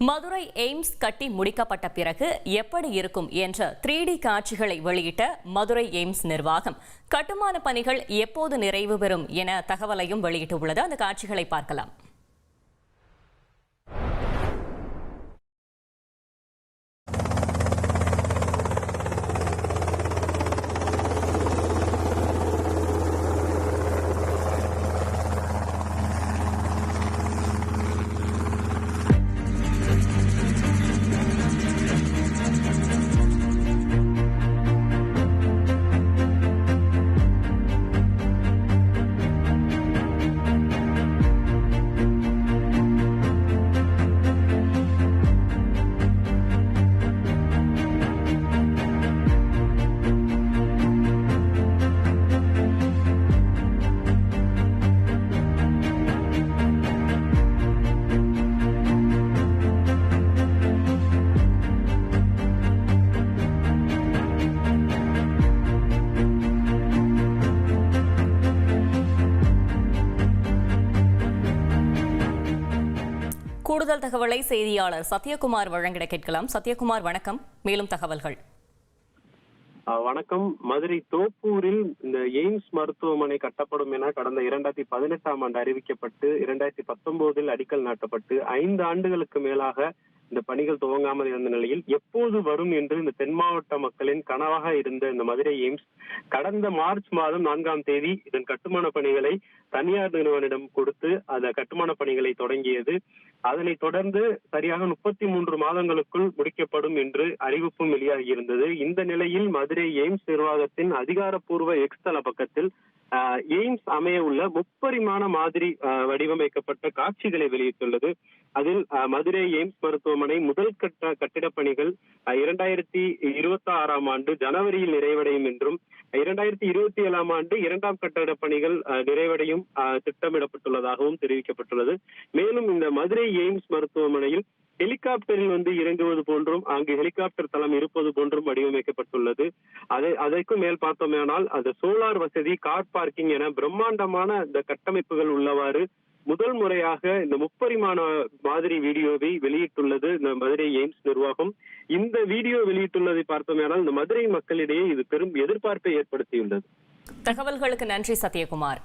Madurai AIIMS கட்டி முடிக்கப்பட்ட பிறகு எப்படி இருக்கும் என்ற 3D காட்சிகளை வெளியிட்ட மதுரை எய்ம்ஸ் நிர்வாகம் கட்டுமான பணிகள் எப்போது நிறைவு பெறும் என தகவலையும் வெளியிட்டுள்ளது. அந்த காட்சிகளை பார்க்கலாம். கூடுதல் தகவலை செய்தியாளர் சத்யகுமார் வழங்கிட கேட்கலாம். சத்யகுமார், வணக்கம். மேலும் தகவல்கள். வணக்கம். மதுரை தோப்பூரில் இந்த எய்ம்ஸ் மருத்துவமனை கட்டப்படும் என கடந்த 2018ஆம் ஆண்டு அறிவிக்கப்பட்டு 2019இல் அடிக்கல் நாட்டப்பட்டு 5 ஆண்டுகளுக்கு மேலாக இந்த பணிகள் துவங்காமல் இருந்த நிலையில் எப்போது வரும் என்று இந்த தென் மாவட்ட மக்களின் கனவாக இருந்த இந்த மதுரை எய்ம்ஸ் கடந்த மார்ச் மாதம் 4ஆம் தேதி இதன் கட்டுமான பணிகளை தனியார் நிறுவனிடம் கொடுத்து அந்த கட்டுமான பணிகளை தொடங்கியது. அதனைத் தொடர்ந்து சரியாக 33 மாதங்களுக்குள் முடிக்கப்படும் என்று அறிவிப்பும் வெளியாகியிருந்தது. இந்த நிலையில் மதுரை எய்ம்ஸ் நிர்வாகத்தின் அதிகாரப்பூர்வ எக்ஸ் தள பக்கத்தில் எய்ம்ஸ் அமைய உள்ள முப்பரிமாண மாதிரி வடிவமைக்கப்பட்ட காட்சிகளை வெளியிட்டுள்ளது. அதில் மதுரை எய்ம்ஸ் மருத்துவமனை முதல் கட்ட கட்டிடப் பணிகள் 2026ஆம் ஆண்டு ஜனவரியில் நிறைவடையும் என்றும் 2027ஆம் ஆண்டு 2ஆம் கட்டிட பணிகள் நிறைவடையும் திட்டமிடப்பட்டுள்ளதாகவும் தெரிவிக்கப்பட்டுள்ளது. மேலும் இந்த மதுரை எய்ம்ஸ் மருத்துவமனையில் ஹெலிகாப்டரில் இறங்குவது போன்றும் அங்கு ஹெலிகாப்டர் தளம் இருப்பது போன்றும் வடிவமைக்கப்பட்டுள்ளது. அதற்கும் மேல் பார்த்தோமேனால் அது சோலார் வசதி, கார் பார்க்கிங் என பிரம்மாண்டமான இந்த கட்டமைப்புகள் உள்ளவாறு முதல் முறையாக இந்த முப்பரிமாண மாதிரி வீடியோவை வெளியிட்டுள்ளது இந்த மதுரை எய்ம்ஸ் நிர்வாகம். இந்த வீடியோ வெளியிட்டுள்ளதை பார்த்தோமேனால் இந்த மதுரை மக்களிடையே இது பெரும் எதிர்பார்ப்பை ஏற்படுத்தியுள்ளது. தகவல்களுக்கு நன்றி சத்யகுமார்.